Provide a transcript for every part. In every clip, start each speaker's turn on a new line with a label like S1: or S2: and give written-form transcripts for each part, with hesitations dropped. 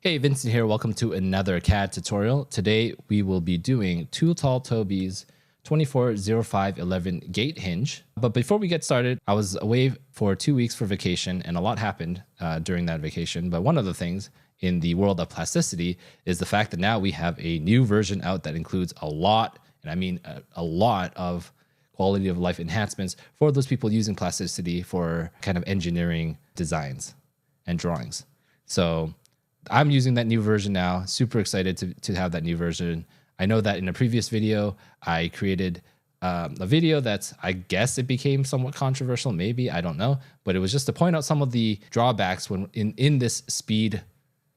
S1: Hey, Vincent here. Welcome to another CAD tutorial. Today we will be doing Too Tall Toby's 240511 Gate Hinge. But before we get started, I was away for 2 weeks for vacation and a lot happened during that vacation. But one of the things in the world of plasticity is the fact that now we have a new version out that includes a lot, and I mean a lot of quality of life enhancements for those people using plasticity for kind of engineering designs and drawings. So I'm using that new version now. Super excited to have that new version. I know that in a previous video, I created a video that I guess it became somewhat controversial. Maybe, I don't know. But it was just to point out some of the drawbacks when in this speed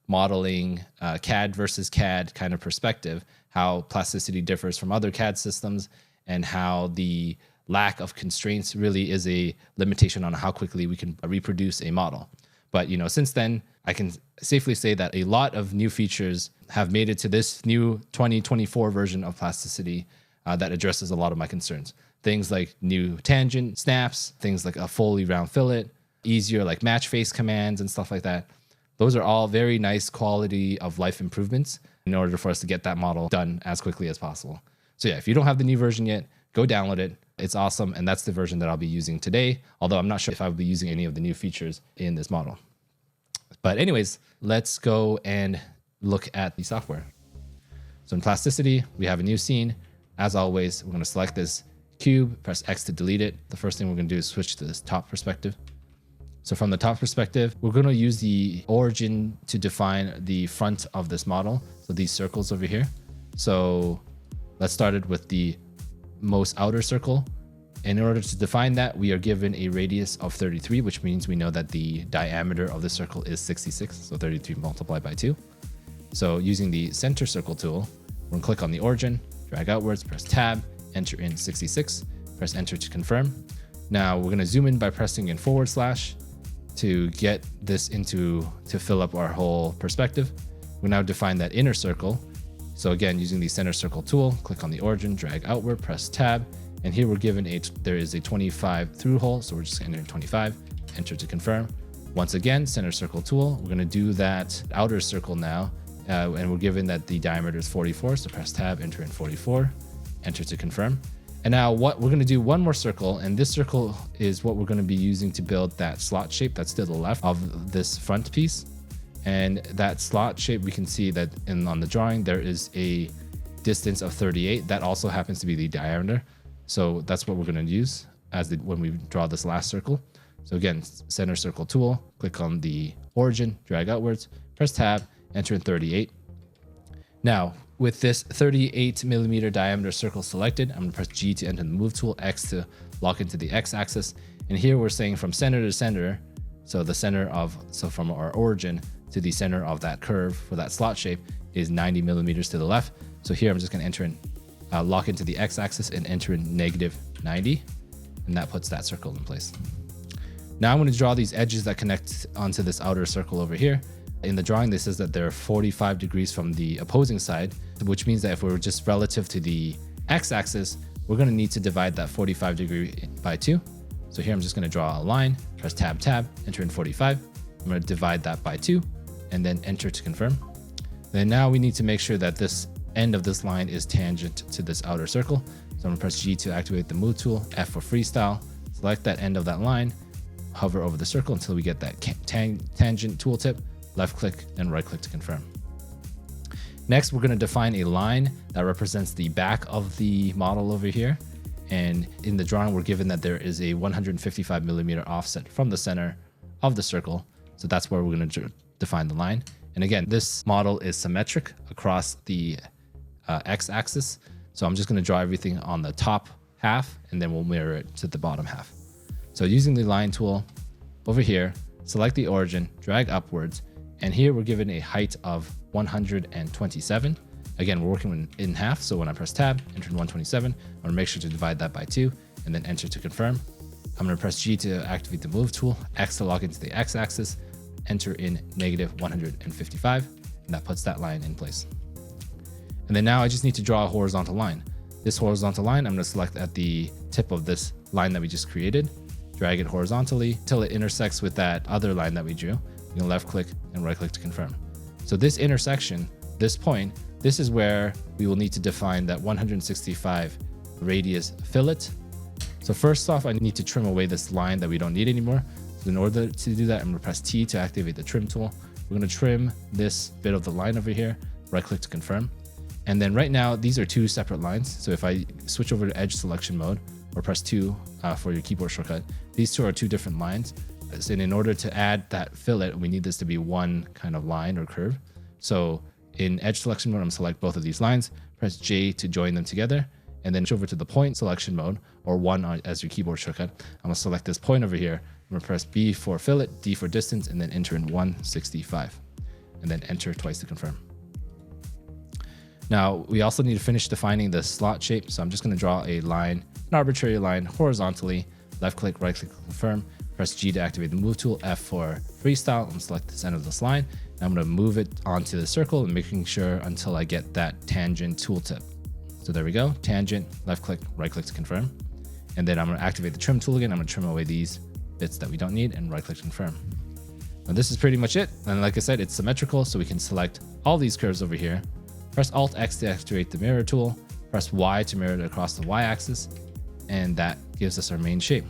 S1: modeling, CAD versus CAD kind of perspective, how plasticity differs from other CAD systems and how the lack of constraints really is a limitation on how quickly we can reproduce a model. But since then, I can safely say that a lot of new features have made it to this new 2024 version of plasticity that addresses a lot of my concerns. Things like new tangent snaps, things like a fully round fillet, easier like match face commands and stuff like that. Those are all very nice quality of life improvements in order for us to get that model done as quickly as possible. So yeah, if you don't have the new version yet, go download it. It's awesome. And that's the version that I'll be using today. Although I'm not sure if I'll be using any of the new features in this model. But anyways, let's go and look at the software. So in Plasticity, we have a new scene. As always, we're going to select this cube, press X to delete it. The first thing we're going to do is switch to this top perspective. So from the top perspective, we're going to use the origin to define the front of this model. So these circles over here. So let's start it with the most outer circle. And in order to define that, we are given a radius of 33, which means we know that the diameter of the circle is 66. So 33 multiplied by 2. So using the center circle tool, we're going to click on the origin, drag outwards, press tab, enter in 66, press enter to confirm. Now we're going to zoom in by pressing in / to get this to fill up our whole perspective. We now define that inner circle. So again, using the center circle tool, click on the origin, drag outward, press tab. And here we're given there is a 25 through hole. So we're just entering 25, enter to confirm. Once again, center circle tool. We're going to do that outer circle now. And we're given that the diameter is 44. So press tab, enter in 44, enter to confirm. And now we're going to do one more circle. And this circle is what we're going to be using to build that slot shape that's to the left of this front piece. And that slot shape, we can see that on the drawing, there is a distance of 38. That also happens to be the diameter. So that's what we're going to use when we draw this last circle. So again, center circle tool, click on the origin, drag outwards, press tab, enter in 38. Now, with this 38 millimeter diameter circle selected, I'm going to press G to enter the move tool, X to lock into the X axis. And here we're saying from center to center, so from our origin to the center of that curve for that slot shape is 90 millimeters to the left. So here I'm just going to enter in lock into the x-axis and enter in -90, and that puts that circle in place. Now I'm going to draw these edges that connect onto this outer circle over here. In the drawing, this says that they're 45 degrees from the opposing side, which means that if we're just relative to the x-axis, we're going to need to divide that 45 degree by 2. So here I'm just going to draw a line, press tab, enter in 45. I'm going to divide that by 2 and then enter to confirm. Then now we need to make sure that this end of this line is tangent to this outer circle. So I'm going to press G to activate the move tool, F for freestyle, select that end of that line, hover over the circle until we get that tangent tooltip, left click and right click to confirm. Next, we're going to define a line that represents the back of the model over here. And in the drawing, we're given that there is a 155 millimeter offset from the center of the circle. So that's where we're going to define the line. And again, this model is symmetric across the x-axis. So I'm just going to draw everything on the top half, and then we'll mirror it to the bottom half. So using the line tool over here, select the origin, drag upwards, and here we're given a height of 127. Again, we're working in half. So when I press tab, enter in 127, I'm going to make sure to divide that by 2 and then enter to confirm. I'm going to press G to activate the move tool, X to lock into the x-axis, enter in -155, and that puts that line in place. And then now I just need to draw a horizontal line. This horizontal line, I'm going to select at the tip of this line that we just created, drag it horizontally till it intersects with that other line that we drew. You can left click and right click to confirm. So this intersection, this point, this is where we will need to define that 165 radius fillet. So first off, I need to trim away this line that we don't need anymore. So in order to do that, I'm gonna press T to activate the trim tool. We're gonna trim this bit of the line over here, right click to confirm. And then right now, these are two separate lines. So if I switch over to edge selection mode or press 2 for your keyboard shortcut, these two are two different lines. And in order to add that fillet, we need this to be one kind of line or curve. So in edge selection mode, I'm gonna select both of these lines, press J to join them together, and then switch over to the point selection mode or 1 as your keyboard shortcut. I'm gonna select this point over here. I'm gonna press B for fillet, D for distance, and then enter in 165, and then enter twice to confirm. Now, we also need to finish defining the slot shape. So I'm just gonna draw a line, an arbitrary line horizontally, left click, right click, confirm, press G to activate the move tool, F for freestyle, and select the center of this line. And I'm gonna move it onto the circle and making sure until I get that tangent tooltip. So there we go, tangent, left click, right click to confirm. And then I'm gonna activate the trim tool again. I'm gonna trim away these bits that we don't need and right click to confirm. Now this is pretty much it. And like I said, it's symmetrical, so we can select all these curves over here. Press Alt X to activate the mirror tool, press Y to mirror it across the Y axis, and that gives us our main shape.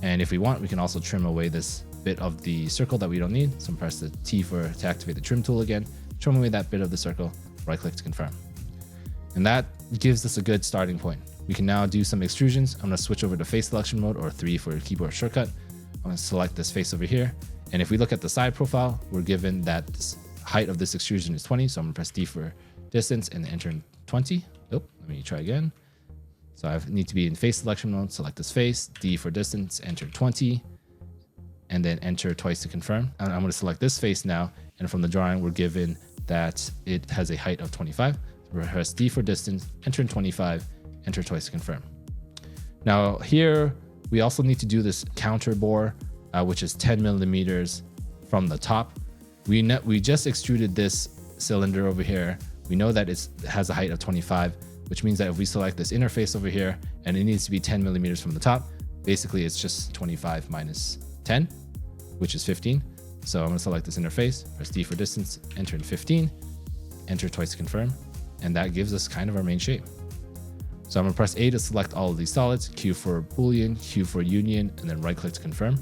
S1: And if we want, we can also trim away this bit of the circle that we don't need. So press the T to activate the trim tool again, trim away that bit of the circle, right click to confirm. And that gives us a good starting point. We can now do some extrusions. I'm gonna switch over to face selection mode or 3 for your keyboard shortcut. I'm gonna select this face over here. And if we look at the side profile, we're given that this height of this extrusion is 20. So I'm gonna press D for distance and enter in 20. Oh, let me try again. So I need to be in face selection mode, select this face, D for distance, enter 20, and then enter twice to confirm. And I'm gonna select this face now. And from the drawing, we're given that it has a height of 25. So press D for distance, enter in 25, enter twice to confirm. Now here, we also need to do this counter bore, which is 10 millimeters from the top. We just extruded this cylinder over here. We know that it has a height of 25, which means that if we select this interface over here and it needs to be 10 millimeters from the top, basically it's just 25 minus 10, which is 15. So I'm gonna select this interface, press D for distance, enter in 15, enter twice to confirm, and that gives us kind of our main shape. So I'm gonna press A to select all of these solids, Q for Boolean, Q for Union, and then right click to confirm.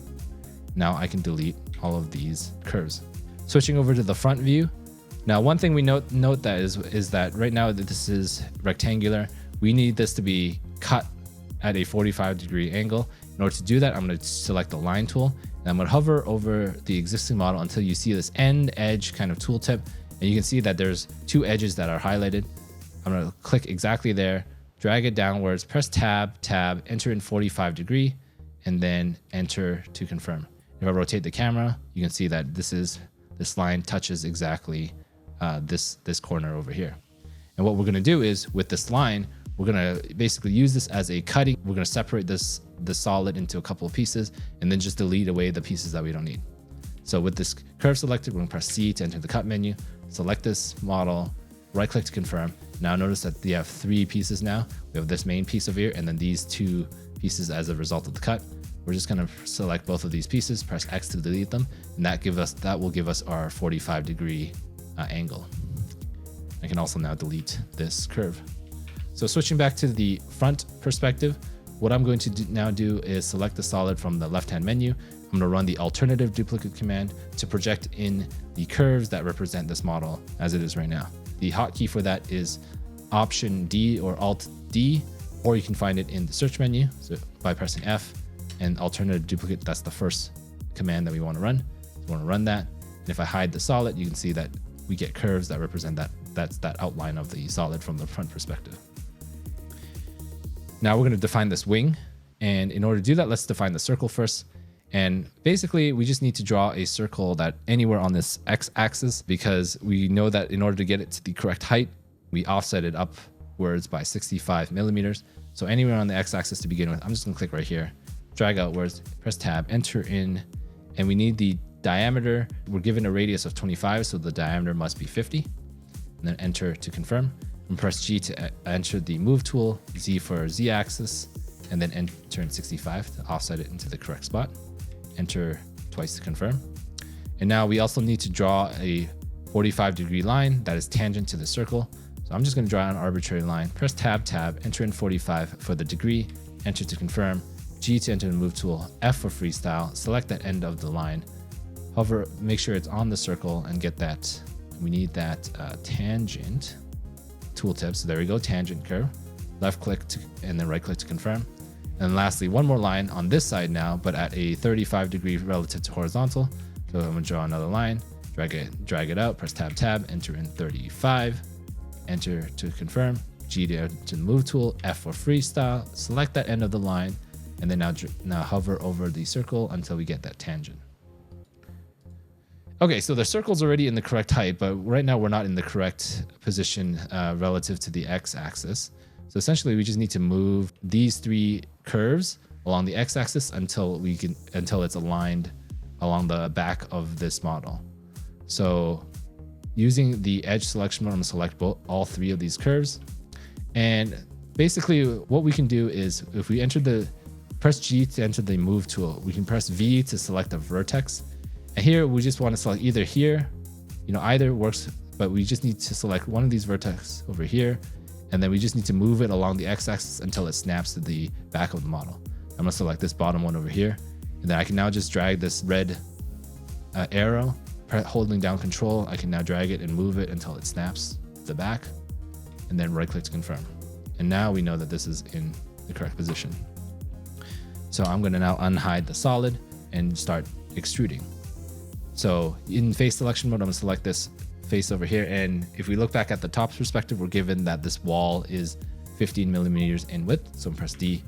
S1: Now I can delete all of these curves. Switching over to the front view. Now, one thing we note that is that right now that this is rectangular, we need this to be cut at a 45-degree angle. In order to do that, I'm going to select the line tool and I'm going to hover over the existing model until you see this end edge kind of tooltip. And you can see that there's two edges that are highlighted. I'm going to click exactly there, drag it downwards, press tab, enter in 45 degree, and then enter to confirm. If I rotate the camera, you can see that this line touches exactly this corner over here. And what we're gonna do is with this line, we're gonna basically use this as a cutting. We're gonna separate the solid into a couple of pieces and then just delete away the pieces that we don't need. So with this curve selected, we're gonna press C to enter the cut menu, select this model, right click to confirm. Now notice that we have 3 pieces now. We have this main piece over here and then these 2 pieces as a result of the cut. We're just gonna select both of these pieces, press X to delete them, and that will give us our 45-degree angle. I can also now delete this curve. So switching back to the front perspective, what I'm going to now do is select the solid from the left-hand menu. I'm going to run the alternative duplicate command to project in the curves that represent this model as it is right now. The hotkey for that is Option D or Alt D, or you can find it in the search menu. So by pressing F and alternative duplicate, that's the first command that we want to run. So we want to run that. And if I hide the solid, you can see that we get curves that represent that's that outline of the solid from the front perspective. Now we're going to define this wing. And in order to do that, let's define the circle first. And basically we just need to draw a circle that anywhere on this X axis, because we know that in order to get it to the correct height, we offset it upwards by 65 millimeters. So anywhere on the X axis to begin with, I'm just gonna click right here, drag outwards, press tab, enter in, and we need the diameter. We're given a radius of 25, so the diameter must be 50. And then enter to confirm. And press G to enter the move tool, Z for Z axis, and then enter in 65 to offset it into the correct spot. Enter twice to confirm. And now we also need to draw a 45-degree line that is tangent to the circle. So I'm just going to draw an arbitrary line, press tab, enter in 45 for the degree, enter to confirm, G to enter the move tool, F for freestyle, select that end of the line, hover, make sure it's on the circle and get that. We need that tangent tooltip. So there we go, tangent curve, left click and then right click to confirm. And lastly, one more line on this side now, but at a 35-degree relative to horizontal. So I'm going to draw another line, drag it out, press tab, enter in 35, enter to confirm, G to enter the move tool, F for freestyle, select that end of the line, and then now hover over the circle until we get that tangent. Okay, so the circle's already in the correct height, but right now we're not in the correct position relative to the x-axis. So essentially, we just need to move these three curves along the x-axis until it's aligned along the back of this model. So using the edge selection mode, I'm gonna select all three of these curves. And basically what we can do is if we press G to enter the move tool, we can press V to select a vertex. And here we just want to select either here, either works, but we just need to select one of these vertex over here. And then we just need to move it along the x-axis until it snaps to the back of the model. I'm gonna select this bottom one over here. And then I can now just drag this red arrow, holding down control. I can now drag it and move it until it snaps to the back, and then right click to confirm. And now we know that this is in the correct position. So I'm gonna now unhide the solid and start extruding. So in face selection mode, I'm gonna select this face over here. And if we look back at the top perspective, we're given that this wall is 15 millimeters in width. So press D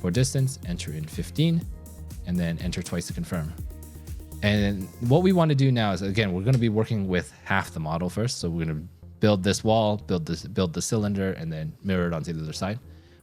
S1: for distance, enter in 15, and then enter twice to confirm. And what we want to do now is, again, we're going to be working with half the model first. So we're going to build this wall, build the cylinder, and then mirror it onto the other side.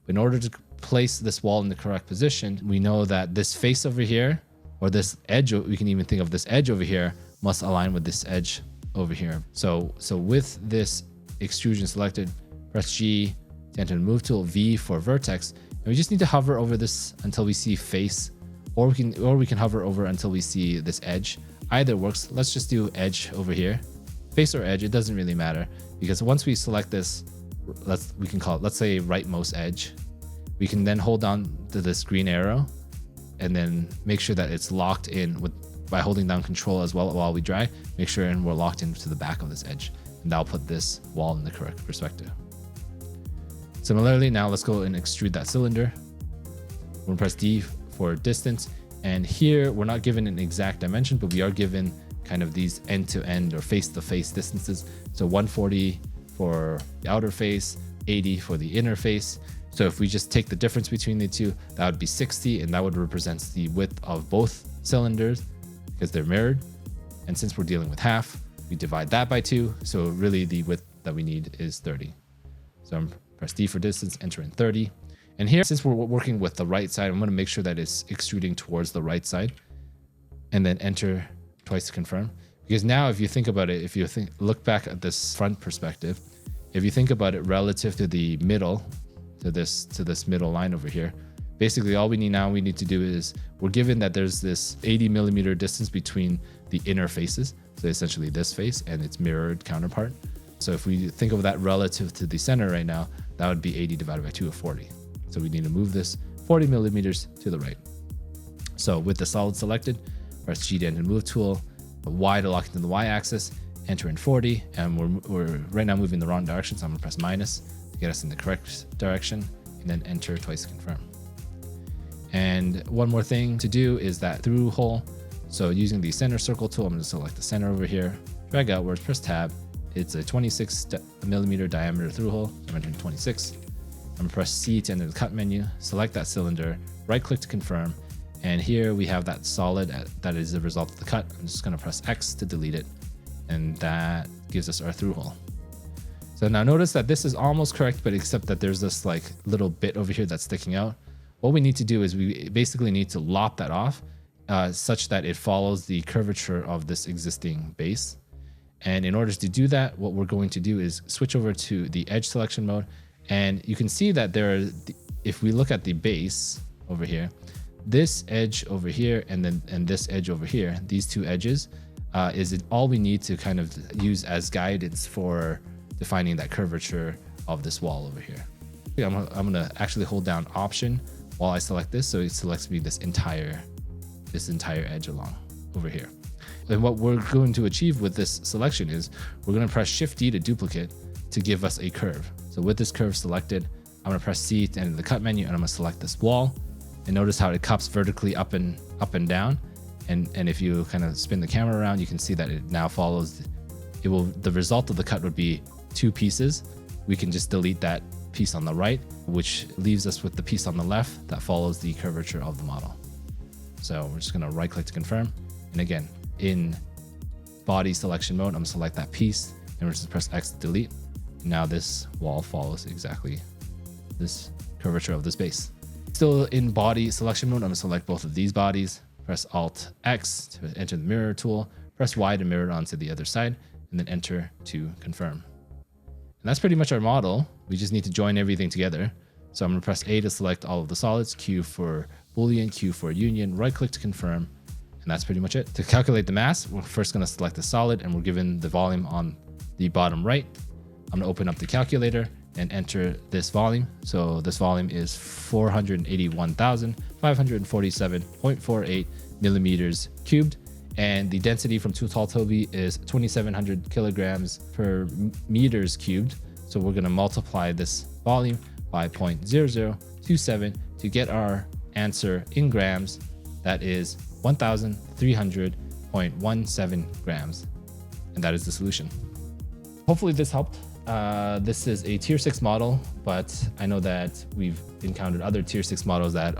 S1: But in order to place this wall in the correct position, we know that this face over here, or this edge, we can even think of this edge over here, must align with this edge over here. So with this extrusion selected, press G to enter the move tool, V for vertex, and we just need to hover over this until we see face, or we can hover over until we see this edge. Either works. Let's just do edge over here, face or edge. It doesn't really matter, because once we select this, we can call it, let's say, rightmost edge. We can then hold down to this green arrow and then make sure that it's locked in by holding down control as well while we drag, make sure and we're locked into the back of this edge, and that'll put this wall in the correct perspective. Similarly, now let's go and extrude that cylinder. We're gonna press D for distance, and here we're not given an exact dimension, but we are given kind of these end-to-end or face-to-face distances. So 140 for the outer face, 80 for the inner face. So if we just take the difference between the two, that would be 60, and that would represent the width of both cylinders because they're mirrored. And since we're dealing with half, we divide that by 2. So really the width that we need is 30. So I'm press D for distance, enter in 30. And here, since we're working with the right side, I'm going to make sure that it's extruding towards the right side, and then enter twice to confirm. Because now if you think about it, if you look back at this front perspective, if you think about it relative to the middle, to this middle line over here, basically all we need to do is, we're given that there's this 80 millimeter distance between the inner faces. So essentially this face and its mirrored counterpart. So if we think of that relative to the center right now, that would be 80 divided by 2 of 40. So we need to move this 40 millimeters to the right. So with the solid selected, press G to enter move tool, Y to lock into the Y axis, enter in 40, and we're right now moving the wrong direction, so I'm gonna press minus to get us in the correct direction, and then enter twice to confirm. And one more thing to do is that through hole. So using the center circle tool, I'm gonna select the center over here, drag outwards, press tab. It's a 26 millimeter diameter through hole. I'm entering 26. I'm gonna press C to enter the cut menu, select that cylinder, right click to confirm. And here we have that solid that is the result of the cut. I'm just gonna press X to delete it. And that gives us our through hole. So now notice that this is almost correct, but except that there's this like little bit over here that's sticking out. What we need to do is we basically need to lop that off such that it follows the curvature of this existing base. And in order to do that, what we're going to do is switch over to the edge selection mode. And you can see that if we look at the base over here, this edge over here and this edge over here, these two edges, is it all we need to kind of use as guidance for defining that curvature of this wall over here. I'm gonna actually hold down Option while I select this, so it selects me this entire edge along over here. And what we're going to achieve with this selection is we're going to press Shift D to duplicate to give us a curve. So with this curve selected, I'm going to press C to enter the cut menu, and I'm going to select this wall. And notice how it cups vertically up and down. And if you kind of spin the camera around, you can see that it now follows. The result of the cut would be 2 pieces. We can just delete that piece on the right, which leaves us with the piece on the left that follows the curvature of the model. So we're just going to right click to confirm. And again, in body selection mode, I'm going to select that piece, and we're just press X to delete. Now this wall follows exactly this curvature of this base. Still in body selection mode, I'm going to select both of these bodies, press Alt X to enter the mirror tool, press Y to mirror it onto the other side, and then enter to confirm. And that's pretty much our model. We just need to join everything together. So I'm going to press A to select all of the solids, Q for Boolean, Q for Union, right click to confirm. And that's pretty much it. To calculate the mass, we're first going to select the solid, and we're given the volume on the bottom right. I'm going to open up the calculator and enter this volume. So this volume is 481,547.48 millimeters cubed. And the density from Too Tall Toby is 2,700 kilograms per meters cubed. So we're going to multiply this volume by 0.0027 to get our answer in grams. That is 1,300.17 grams. And that is the solution. Hopefully this helped. This is a tier 6 model, but I know that we've encountered other tier 6 models that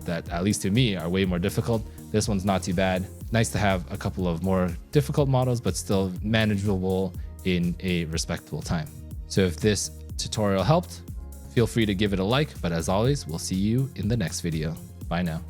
S1: at least to me are way more difficult. This one's not too bad. Nice to have a couple of more difficult models, but still manageable in a respectable time. So if this tutorial helped, feel free to give it a like, but as always, we'll see you in the next video. Bye now.